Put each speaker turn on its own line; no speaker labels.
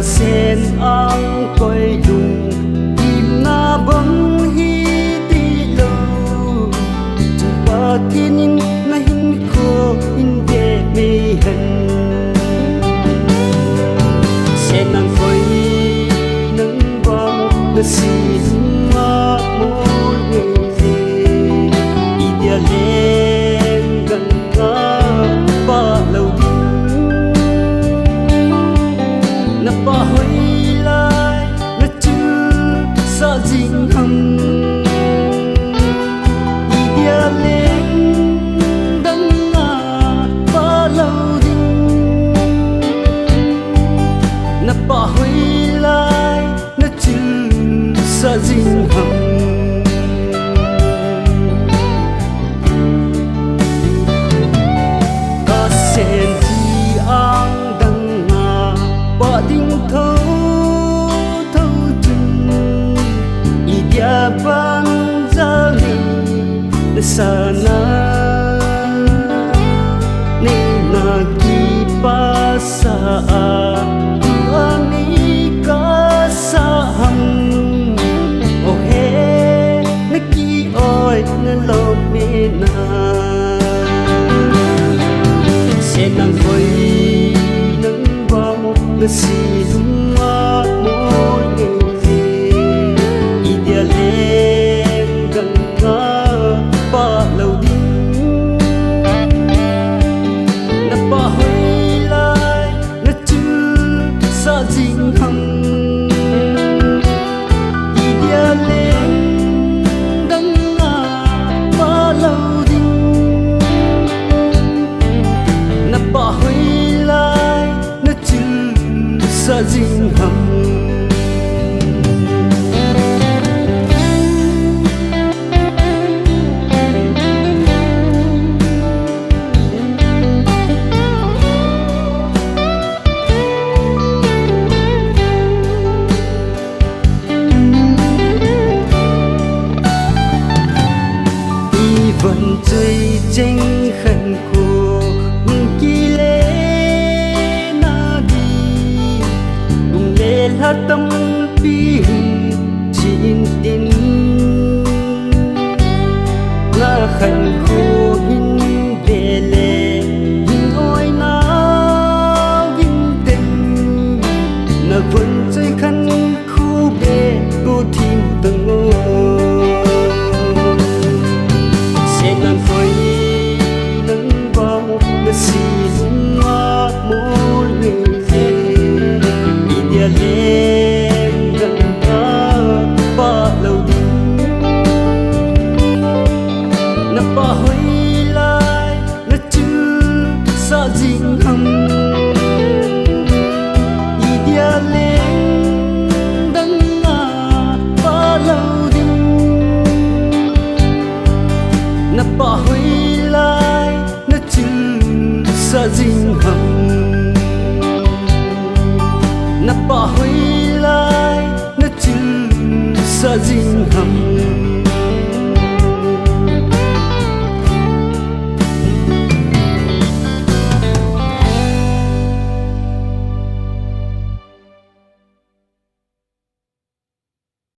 sen ang koi lung im na bang hi ti lo chu pa tin na hin ko in de me han sen ang koi nang bang na si ma mo ye i dia len gan nga pa lo na pa hoi lai na chu sa jing hầm i dia len dang nga pa lo ding na pa hoi lai na chu sa jing hầm ka sen ti ang dang nga pa ding thâu thâu chung i dia bang za ni na sana ni na ki pa sa ani ka sa hằng o he na ki oi na lo me na se nang koi nang bang na si ma mo ye i dia len gan nga pa lo ding na pa hoi lai na chu sa jing hầm i dia len gan nga pa lo ding na pa hoi lai na chu sa jing hầm vẫn chơi tranh khẩn khổ kỳ lệ na đi cùng lệ la tâm bi chín tin na khẩn khổ in về lệ in ôi na vinh tình na vẫn chơi khăn khu bê cô thêm từng ngô nang koi nang bang na si ma mo ye i dia len gan nga pa lo ding na pa hoi lai na chu sa jing hầm i dia len dang nga pa lo na pa hoi lai na chu sa jing hầm na pa hoi lai na chu sa jing hầm